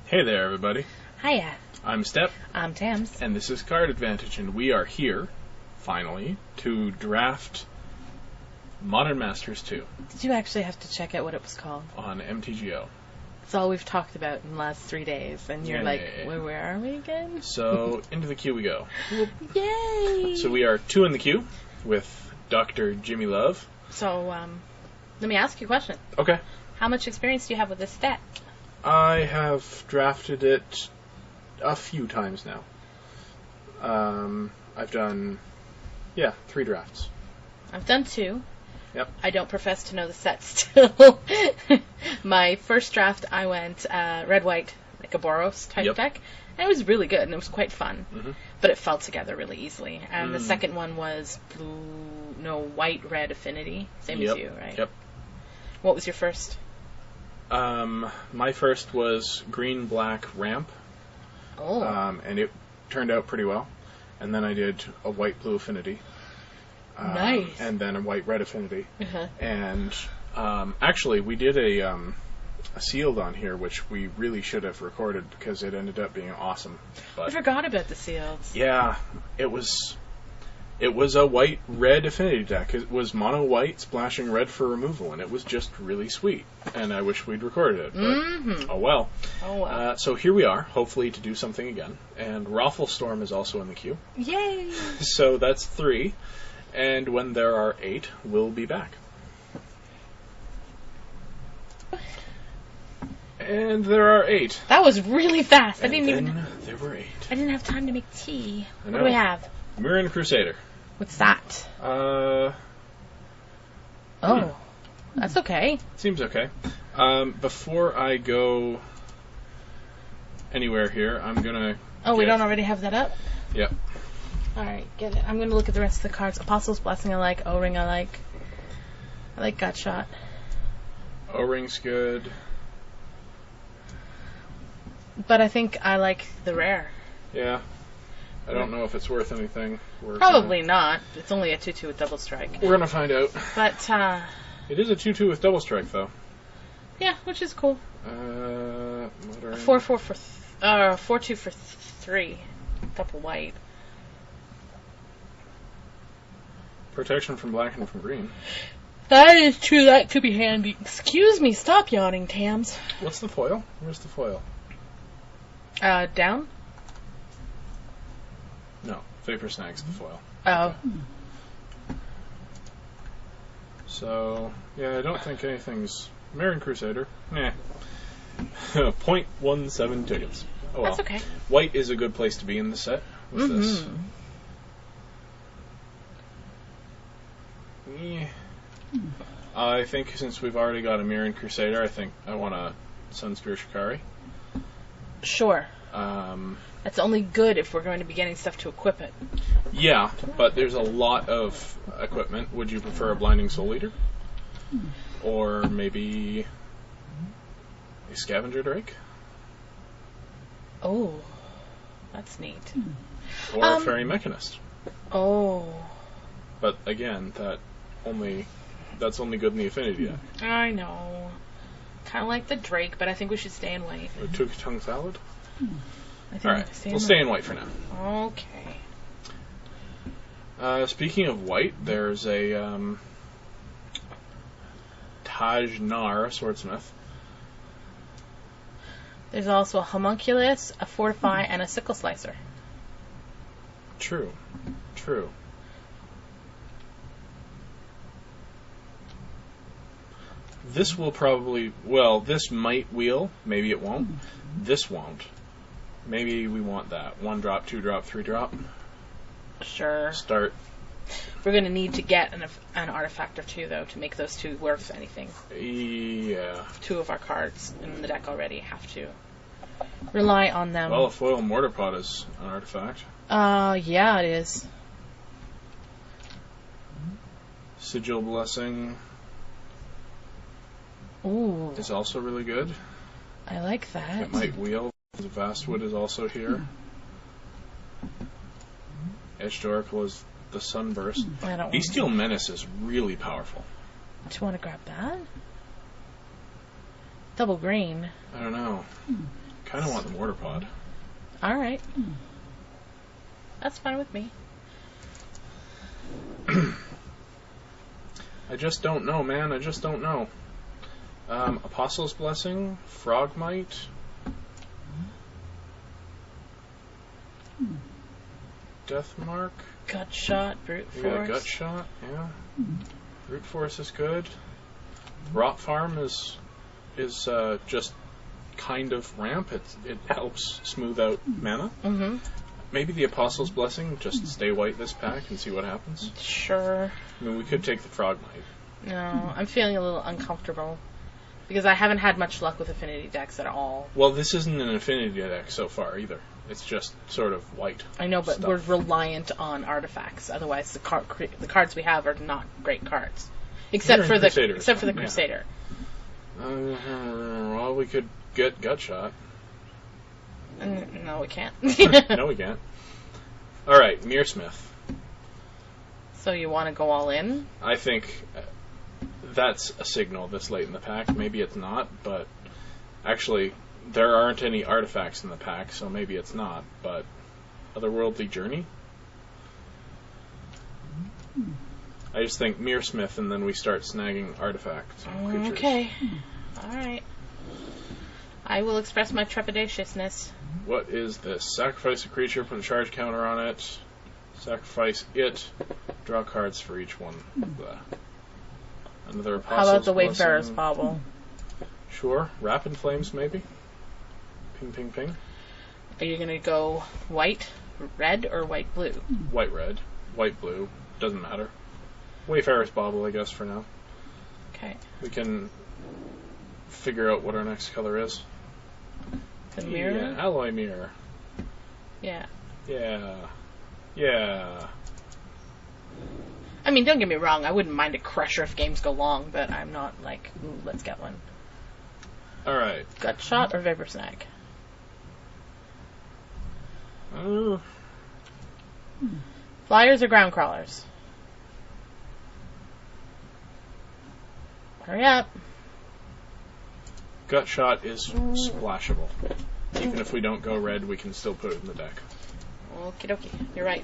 Hey there, everybody. Hiya. I'm Step. I'm Tams. And this is Card Advantage, and we are here, finally, to draft Modern Masters 2. Did you actually have to check out what it was called? On MTGO. It's all we've talked about in the last 3 days, and you're where are we again? So, into the queue we go. Yay! So we are 2 in the queue, with Dr. Jimmy Love. So, let me ask you a question. Okay. How much experience do you have with this deck? I have drafted it a few times now. I've done, 3 drafts. I've done 2. Yep. I don't profess to know the set still. My first draft, I went red-white, like a Boros type deck. And it was really good, and it was quite fun. Mm-hmm. But it fell together really easily. And the second one was white-red affinity. Same as you, right? Yep. What was your first? My first was green-black ramp. Oh. And it turned out pretty well. And then I did a white-blue affinity. Nice. And then a white-red affinity. Uh-huh. And actually, we did a sealed on here, which we really should have recorded because it ended up being awesome. But I forgot about the seals. Yeah, it was a white-red affinity deck. It was mono-white splashing red for removal, and it was just really sweet. And I wish we'd recorded it, but oh well. Oh well. So here we are, hopefully to do something again. And Rafflestorm is also in the queue. Yay! So that's 3. And when there are 8, we'll be back. And there are 8. That was really fast. There were 8. I didn't have time to make tea. I know. What do we have? Mirren Crusader. What's that? That's okay. Seems okay. Before I go anywhere here, I'm gonna... we don't already have that up? Yep. Alright, get it. I'm gonna look at the rest of the cards. Apostle's Blessing I like. O-Ring I like. I like Gutshot. O-Ring's good. But I think I like the rare. Yeah. I don't know if it's worth anything. Probably not. It's only a 2/2 with double strike. We're gonna find out. But, it is a 2/2 with double strike, though. Yeah, which is cool. Modern... 4/2 for 3. Double white. Protection from black and from green. That is true. That could be handy. Excuse me. Stop yawning, Tams. What's the foil? Where's the foil? Down? No. Vapor Snag's the foil. Oh. So, I don't think anything's... Mirren Crusader. 0.17 tickets. Oh well. That's okay. White is a good place to be in the set with this. Yeah. I think since we've already got a Mirren Crusader, I think I want a Sunspear Shikari. Sure. That's only good if we're going to be getting stuff to equip it. Yeah, but there's a lot of equipment. Would you prefer a Blinding Soul Eater? Or maybe a Scavenger Drake? Oh, that's neat. Or a Fairy Mechanist. Oh. But again, that's only good in the affinity deck. I know. Kind of like the Drake, but I think we should stay in white. Or Tuka Tongue Salad? Alright, we'll stay in white for now. Okay. Speaking of white, there's a Taj Nar Swordsmith. There's also a Homunculus, a Fortify, and a Sickle Slicer. True. This will probably... Well, this might wheel. Maybe it won't. This won't. Maybe we want that. 1 drop, 2 drop, 3 drop. Sure. Start. We're going to need to get an artifact or 2, though, to make those 2 worth anything. Yeah. 2 of our cards in the deck already have to rely on them. Well, a foil mortar pot is an artifact. Yeah, it is. Sigil Blessing... Ooh. is also really good. I like that. It might wheel. The Vastwood is also here. Edged Oracle is the Sunburst. Bestial Menace is really powerful. Do you want to grab that? Double green. I don't know. Kind of want the mortar pod. Alright. That's fine with me. I just don't know, man. I just don't know. Apostle's Blessing, Frogmite. Death Mark. Gut Shot, Brute Force. Yeah, Gut Shot, yeah. Brute Force is good. Rot Farm is just kind of ramp. It helps smooth out mana. Mm-hmm. Maybe the Apostle's Blessing, just stay white this pack and see what happens. Sure. I mean, we could take the Frogmite. No, I'm feeling a little uncomfortable. Because I haven't had much luck with affinity decks at all. Well, this isn't an affinity deck so far either. It's just sort of white. I know, but stuff. we're reliant on artifacts. Otherwise, the cards we have are not great cards, except for the Crusader. Well, we could get Gut Shot. No, we can't. No, we can't. All right, Mearsmith. So you want to go all in? I think that's a signal this late in the pack. Maybe it's not, but actually, there aren't any artifacts in the pack, so maybe it's not. But Otherworldly Journey? I just think Mearsmith, and then we start snagging artifacts. Okay. Alright. I will express my trepidatiousness. What is this? Sacrifice a creature, put a charge counter on it. Sacrifice it. Draw cards for each one. Blah. Another Apostle's How about the Blessing. Wayfarer's Bauble? Sure. Rapid Flames, maybe? Ping, ping, ping. Are you going to go white, red, or white-blue? White-red. White-blue. Doesn't matter. Wayfarer's Bauble, I guess, for now. Okay. We can figure out what our next color is. The mirror? Yeah, Alloy Mirror. Yeah. Yeah. Yeah. I mean, don't get me wrong, I wouldn't mind a Crusher if games go long, but I'm not like, ooh, let's get one. Alright. Gut Shot or Vapor Snag? Flyers or Ground Crawlers? Hurry up. Gut Shot is splashable. Even if we don't go red, we can still put it in the deck. Okie dokie, you're right.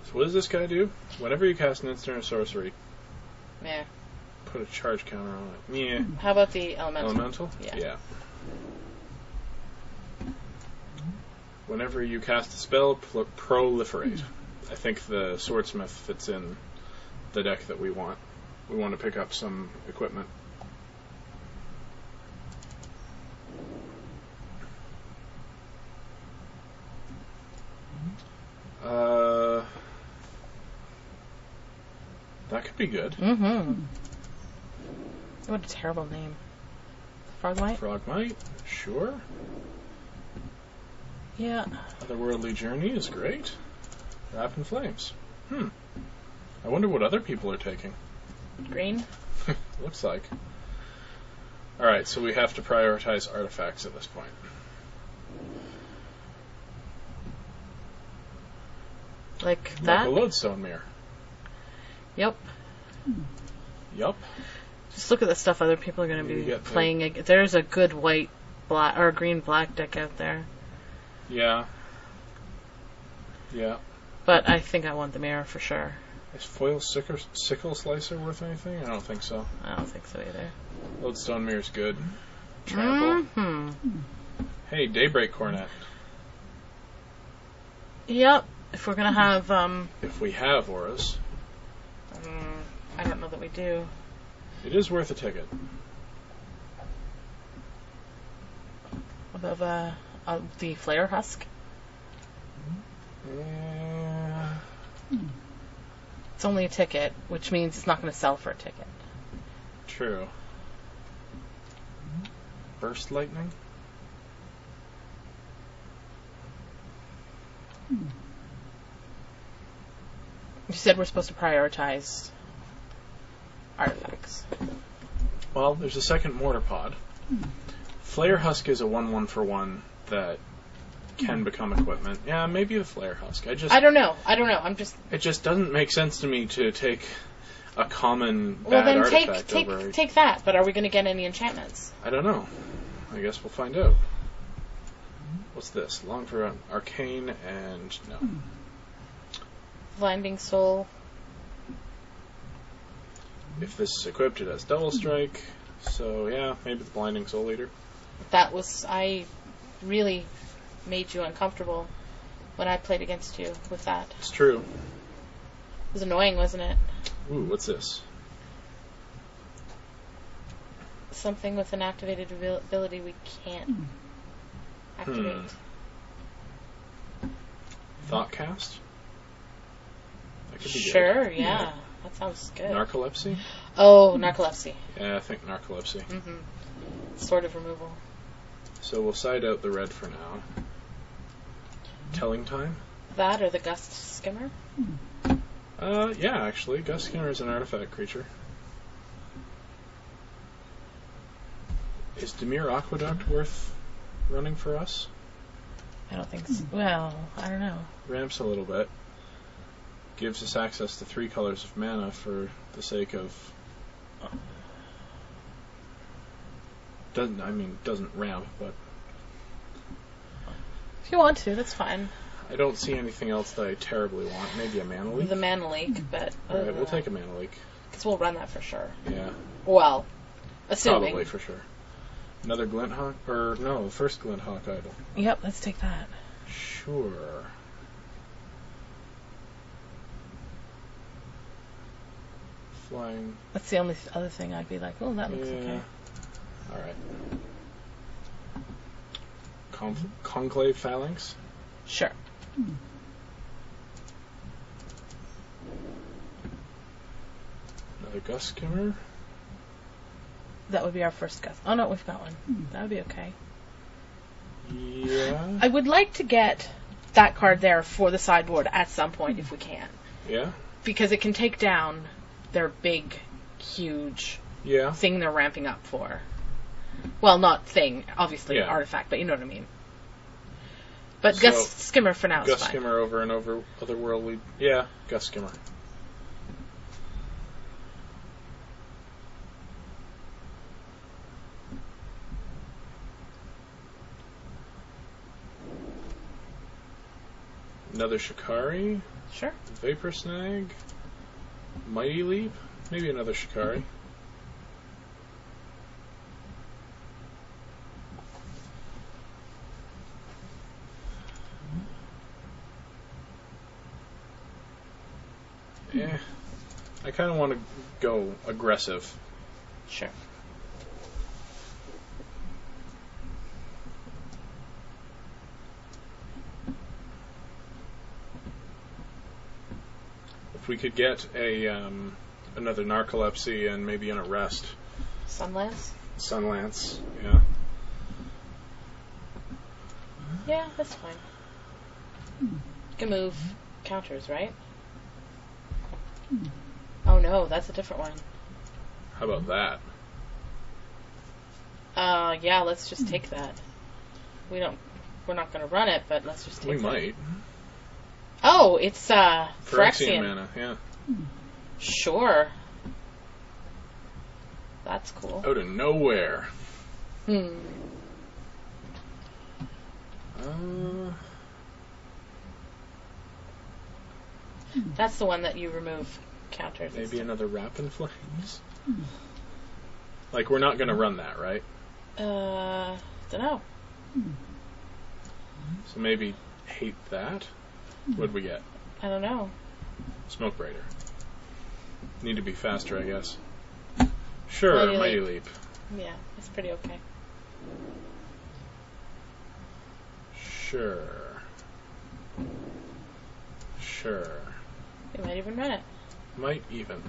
So what does this guy do? Whenever you cast an instant or sorcery, Yeah. put a charge counter on it. Yeah. How about the Elemental? Elemental? Yeah. Whenever you cast a spell, proliferate. I think the Swordsmith fits in the deck that we want. We want to pick up some equipment. That could be good. Mm-hmm. What a terrible name. Frogmite? Frogmite? Sure. Yeah. Otherworldly Journey is great. Wrap in Flames. I wonder what other people are taking. Green? Looks like. Alright, so we have to prioritize artifacts at this point. Like that? Like a Lodestone Mirror. Yep. Yup. Just look at the stuff other people are going to be playing. There's a good white-black or green-black deck out there. Yeah. Yeah. But I think I want the mirror for sure. Is Foil Sickle Slicer worth anything? I don't think so. I don't think so either. Lodestone Mirror's good. Trample. Mm-hmm. Hey, Daybreak Cornet. Yep. If we're going to have... If we have auras. I don't know that we do. It is worth a ticket. What about the Flare Husk? Yeah. It's only a ticket, which means it's not going to sell for a ticket. True. Burst Lightning? You said we're supposed to prioritize artifacts. Well, there's a second Mortar Pod. Flare Husk is a 1/1 for 1 that can become equipment. Yeah, maybe the Flare Husk. I don't know. I'm just... It just doesn't make sense to me to take a common bad well, then artifact take that. But are we going to get any enchantments? I don't know. I guess we'll find out. What's this? Long for arcane and no. Blinding Soul. If this is equipped, it has double strike. So yeah, maybe the Blinding Soul Eater. I really made you uncomfortable when I played against you with that. It's true. It was annoying, wasn't it? Ooh, what's this? Something with an activated ability we can't activate. Thoughtcast? That could be sure, good. Yeah. That sounds good. Narcolepsy? Oh, narcolepsy. Yeah, I think narcolepsy. Mm-hmm. Sword of removal. So we'll side out the red for now. Telling time? That or the Gust Skimmer? Yeah, actually. Gust Skimmer is an artifact creature. Is Dimir Aqueduct worth running for us? I don't think so. Well, I don't know. Ramps a little bit. Gives us access to 3 colors of mana for the sake of... doesn't ramp, but... If you want to, that's fine. I don't see anything else that I terribly want. Maybe a mana leak? The mana leak, but... Alright, we'll take a mana leak. Because we'll run that for sure. Yeah. Well, assuming. Probably for sure. Another Glint Hawk? Or, no, the first Glint Hawk idol. Yep, let's take that. Sure. Flying. That's the only other thing I'd be like, oh, that looks okay. Alright. Conclave Phalanx? Sure. Another Gust Skimmer? That would be our first Gust. Oh, no, we've got one. That would be okay. Yeah. I would like to get that card there for the sideboard at some point if we can. Yeah? Because it can take down their big, huge thing they're ramping up for. Well, not thing, obviously, artifact, but you know what I mean. But so, Gust Skimmer for now is fine. Gust Skimmer over and over otherworldly. Yeah, Gust Skimmer. Another Shikari. Sure. Vapor Snag. Mighty Leap. Maybe another Shikari. Yeah. I kind of want to go aggressive. Sure. If we could get a another Narcolepsy and maybe an Arrest. Sunlance? Sunlance, yeah. Yeah, that's fine. You can move counters, right? Oh no, that's a different one. How about that? Yeah, let's just take that. We're not gonna run it, but let's just take it. We might. Oh, it's Phyrexian mana, yeah. Sure. That's cool. Out of nowhere. That's the one that you remove counters. Maybe another Rapid Flames? Like, we're not going to run that, right? Dunno. So maybe hate that? What'd we get? I don't know. Smoke Raider. Need to be faster, I guess. Sure, Mighty Leap. Yeah, that's pretty okay. Sure. We might even run it. Might even.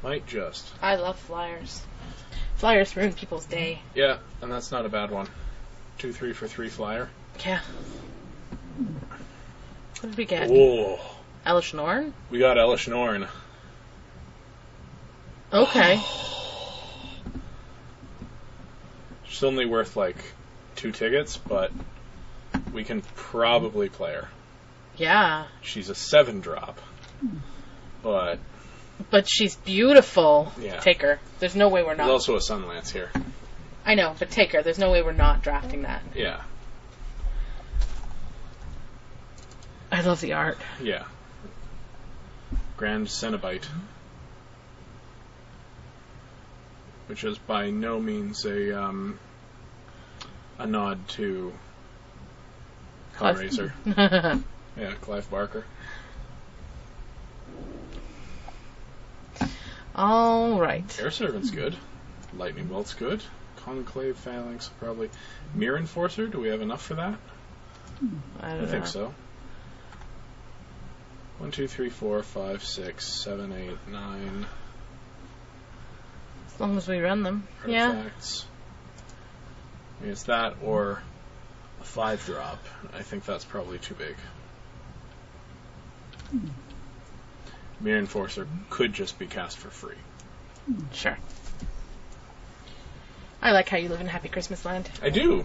Might just. I love flyers. Flyers ruin people's day. Yeah, and that's not a bad one. 2/3 for 3 flyer. Yeah. What did we get? Whoa. Elish Norn? We got Elish Norn. Okay. She's only worth like 2 tickets, but we can probably play her. Yeah. She's a 7-drop. But But she's beautiful. Yeah. Take her. There's no way we're not. There's also a Sun Lance here. I know, but take her. There's no way we're not drafting that. Yeah. I love the art. Yeah. Grand Cenobite. Which is by no means a nod to Hellraiser. Yeah, Clive Barker. All right. Air Servant's good. Lightning Bolt's good. Conclave Phalanx probably. Mirror Enforcer, do we have enough for that? I think so. 1, 2, 3, 4, 5, 6, 7, 8, 9. As long as we run them. Artifacts. I mean, it's that or a 5-drop. I think that's probably too big. Mirror Enforcer could just be cast for free. Sure. I like how you live in Happy Christmas Land. I do.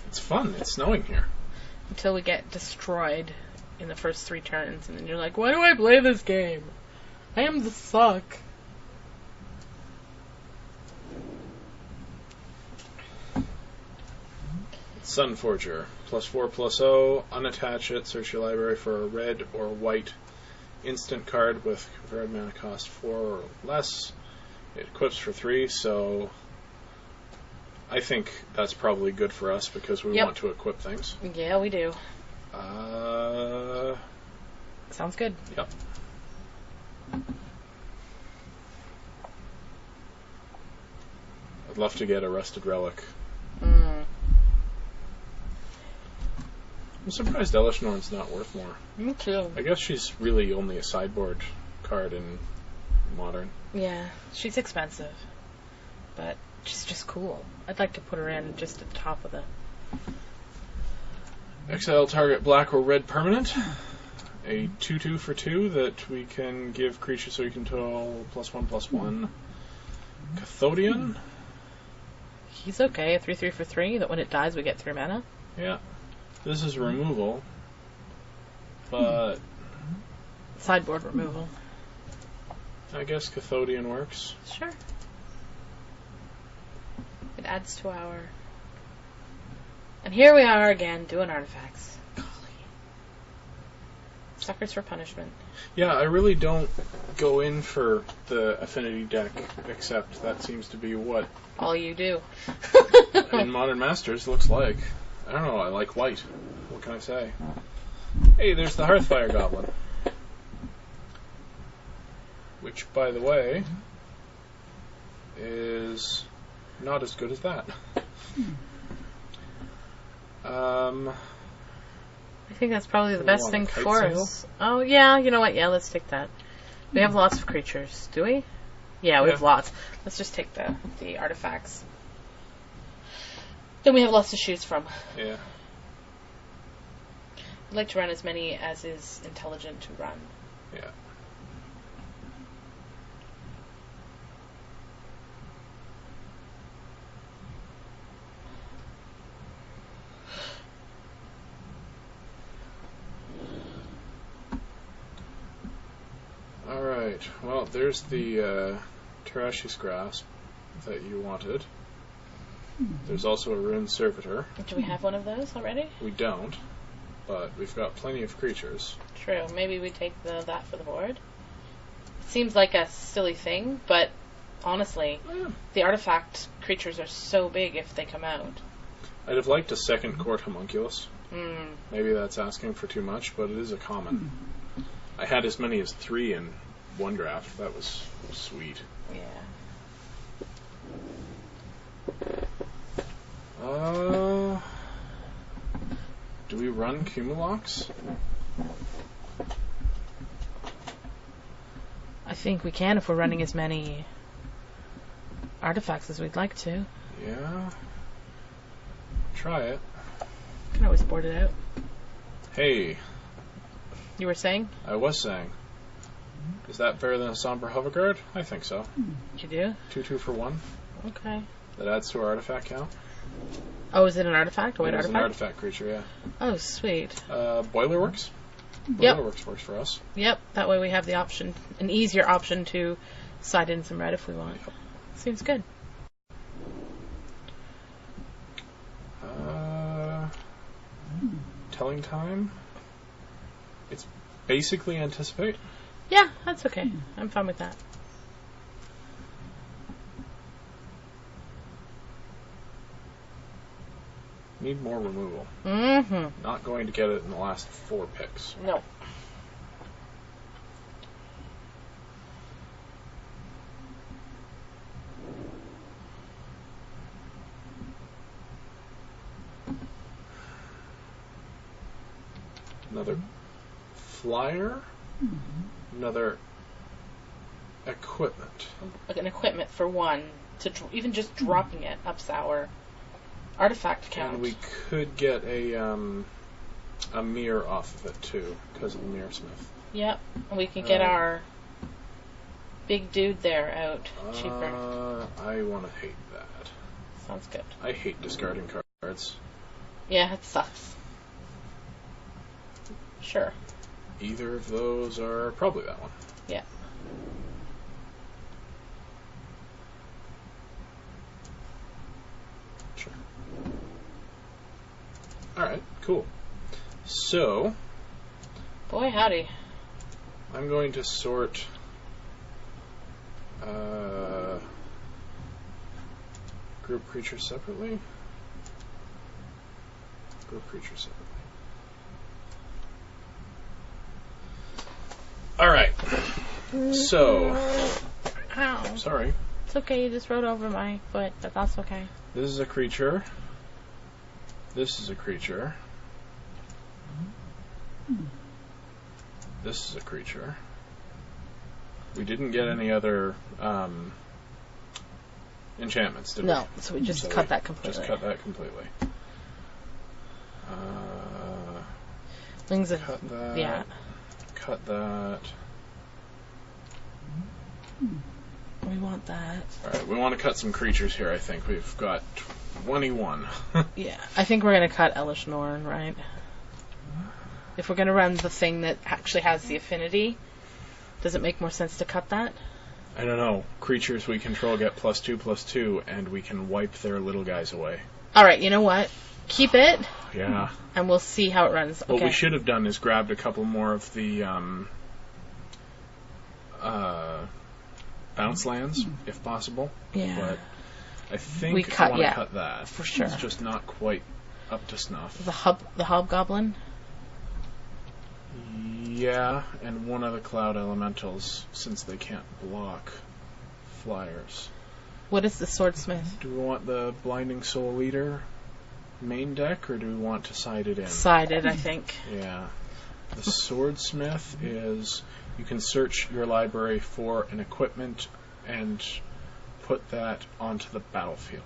It's fun. It's snowing here. Until we get destroyed in the first 3 turns, and then you're like, why do I play this game? I am the suck. Sunforger. +4/+0. Unattach it. Search your library for a red or white instant card with converted mana cost 4 or less. It equips for 3, so I think that's probably good for us because we want to equip things. Yeah, we do. Sounds good. Yep. I'd love to get a Rusted Relic. I'm surprised Elishnorn's not worth more. Me too. I guess she's really only a sideboard card in Modern. Yeah, she's expensive, but she's just cool. I'd like to put her in just at the top of the... Exile target black or red permanent. A 2/2 for 2 that we can give creatures so you can total +1/+1. Cathodian. He's okay, a 3/3 for 3, that when it dies we get 3 mana. Yeah. This is removal, but... Sideboard removal. I guess Cathodian works. Sure. It adds to our... And here we are again, doing artifacts. Golly. Suckers for punishment. Yeah, I really don't go in for the affinity deck, except that seems to be what... All you do. in Modern Masters looks like. I don't know, I like white. What can I say? Hey, there's the Hearthfire Goblin. Which, by the way, is not as good as that. I think that's probably the best thing for us. Oh, yeah, you know what? Yeah, let's take that. We have lots of creatures, do we? Yeah, we have lots. Let's just take the artifacts. Then we have lots to choose from. Yeah. I'd like to run as many as is intelligent to run. Yeah. Alright, well, there's the Terashi's Grasp that you wanted. There's also a Rune Servitor. Do we have one of those already? We don't, but we've got plenty of creatures. True. Maybe we take that for the board. It seems like a silly thing, but honestly, the artifact creatures are so big if they come out. I'd have liked a second Court Homunculus. Mm. Maybe that's asking for too much, but it is a common. I had as many as 3 in one draft. That was sweet. Yeah. Do we run Cumulox? I think we can if we're running as many artifacts as we'd like to. Yeah. Try it. Can always board it out. Hey. You were saying? I was saying. Is that better than a Somber Hoverguard? I think so. You do? 2/2 for 1. Okay. That adds to our artifact count. Oh, is it an artifact? A white It's artifact? an artifact creature, yeah. Oh, sweet. Boilerworks. Yep. That works for us. Yep. That way we have the option, an easier option to side in some red if we want. Seems good. Telling time. It's basically anticipate. Yeah, that's okay. I'm fine with that. Need more removal. Mm-hmm. Not going to get it in the last 4 picks. No. Another flyer. Another equipment. Like an equipment for one, to even just dropping it ups our artifact count. And we could get a mirror off of it too, because of the mirror smith. Yep, and we can get our big dude there out cheaper. I want to hate that. Sounds good. I hate discarding cards. Yeah, it sucks. Sure. Either of those are probably that one. Yeah. Sure. Alright, cool. So, Boy, howdy. I'm going to sort group creatures separately. Group creatures separately. Alright. So, Ow. sorry. It's okay, you just rode over my foot, but that's okay. This is a creature. This is a creature. This is a creature. We didn't get any other enchantments, did we? No, so we just cut that completely. Just cut that completely. Wings of... Cut that. Yeah. Cut that. We want that. Alright, we want to cut some creatures here, I think. We've got 21. Yeah, I think we're going to cut Elish Norn, right? If we're going to run the thing that actually has the affinity, does it make more sense to cut that? I don't know. Creatures we control get +2/+2, and we can wipe their little guys away. Alright, you know what? Keep it. Yeah. And we'll see how it runs. What okay. we should have done is grabbed a couple more of the bounce lands, if possible. Yeah. But I think We cut- I want to yeah, cut that. for sure. It's just not quite up to snuff. The Hobgoblin? Yeah, and one of the Cloud Elementals, since they can't block flyers. What is the Swordsmith? Do we want the Blinding Soul Leader main deck, or do we want to side it in? Sided, I think. Yeah. The Swordsmith is, you can search your library for an equipment and put that onto the battlefield.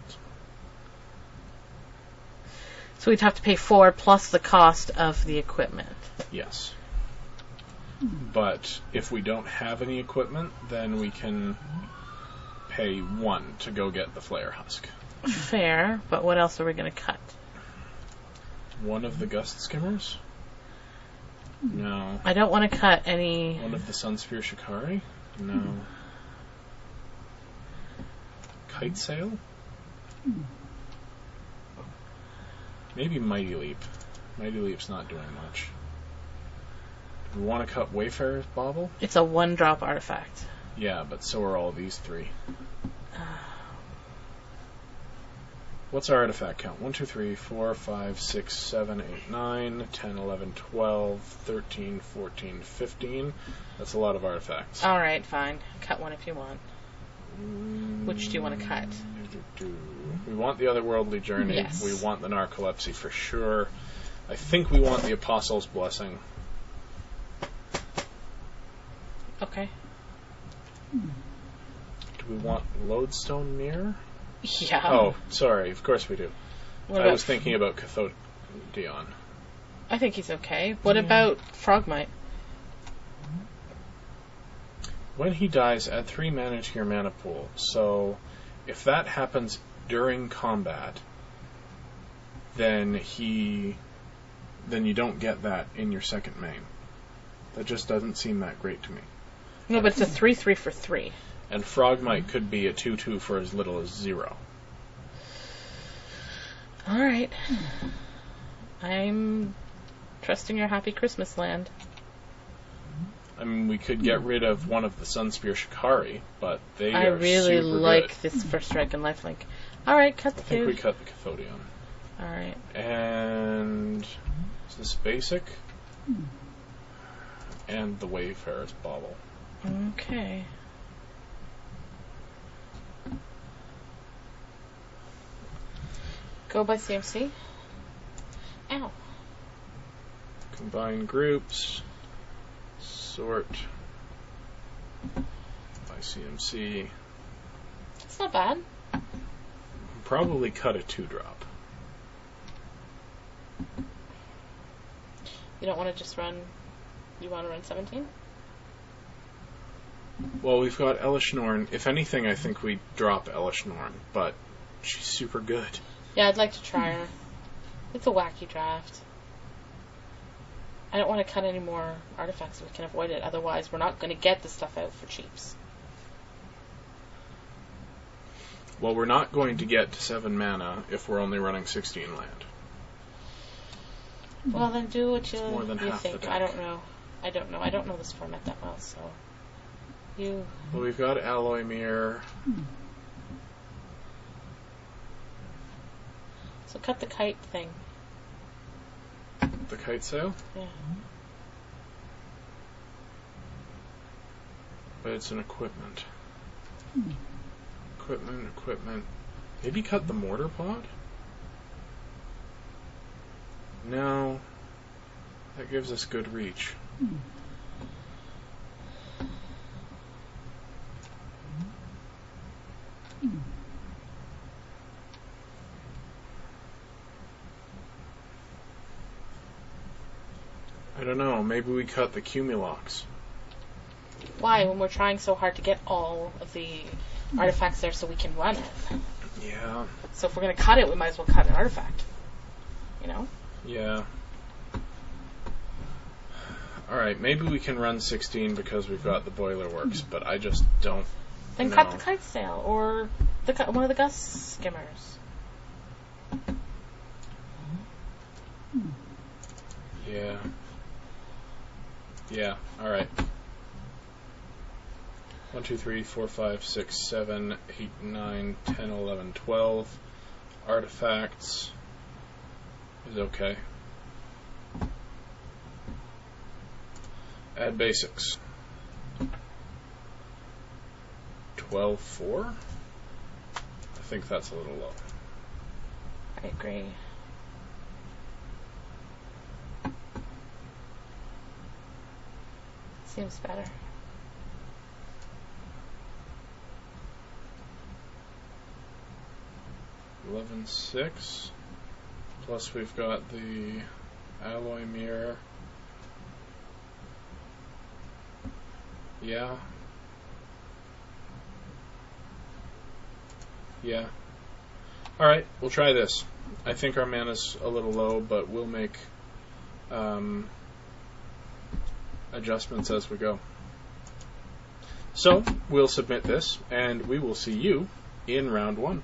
So we'd have to pay 4 plus the cost of the equipment. Yes. But if we don't have any equipment, then we can pay 1 to go get the Flare Husk. Fair, but what else are we going to cut? One of the Gust Skimmers? No. I don't want to cut any... One of the Sunspear Shikari? No. Kite Sail? Maybe Mighty Leap. Mighty Leap's not doing much. Do we want to cut Wayfarer's Bauble? It's a 1-drop artifact. Yeah, but so are all these 3. What's our artifact count? 1, 2, 3, 4, 5, 6, 7, 8, 9, 10, 11, 12, 13, 14, 15. That's a lot of artifacts. Alright, fine. Cut one if you want. Which do you want to cut? We want the Otherworldly Journey. Yes. We want the Narcolepsy for sure. I think we want the Apostle's Blessing. Okay. Do we want Lodestone Mirror? Yeah. Oh, sorry. Of course we do. What I about was thinking about Cathodion. I think he's okay. What about Frogmite? When he dies, add 3 mana to your mana pool. So, if that happens during combat, then you don't get that in your second main. That just doesn't seem that great to me. No, but it's a 3/3 for 3. And Frogmite could be a 2/2 for as little as 0. Alright. I'm trusting your happy Christmas land. I mean, we could get rid of one of the Sunspear Shikari, but they I are really super like good. this first strike and lifelink. Alright, cut the I think food. we cut the Cathodion. Alright. And is this basic? And the Wayfarer's Bauble. Okay. Go by CMC. Ow. Combine groups. Sort by CMC. It's not bad. Probably cut a 2-drop. You don't want to just run... You want to run 17? Well, we've got Elishnorn. If anything, I think we drop Elishnorn, but she's super good. Yeah, I'd like to try her. It's a wacky draft. I don't want to cut any more artifacts if we can avoid it. Otherwise, we're not going to get the stuff out for cheaps. Well, we're not going to get to 7 mana if we're only running 16 land. Well, then do what you more than half the think. deck. I don't know. I don't know this format that well, so... You... Well, we've got Alloy Mirror. So cut the kite thing. The Kite Sail? Yeah. But it's an equipment. Equipment. Maybe cut the Mortar Pod? No. That gives us good reach. I don't know, maybe we cut the Cumulox. Why, when we're trying so hard to get all of the artifacts there so we can run it? Yeah. So if we're going to cut it, we might as well cut an artifact. You know? Yeah. Alright, maybe we can run 16 because we've got the Boiler Works, but I just don't Then know. cut the kite sail, or one of the gust skimmers. Yeah. Yeah, alright. 1, 2, 3, 4, 5, 6, 7, 8, 9, 10, 11, 12. Artifacts is okay. Add basics. 12-4? I think that's a little low. I agree. Seems better. $11.6. Plus we've got the Alloy Mirror. Yeah. Yeah. Alright, we'll try this. I think our mana's a little low, but we'll make adjustments as we go. So, we'll submit this, and we will see you in round 1.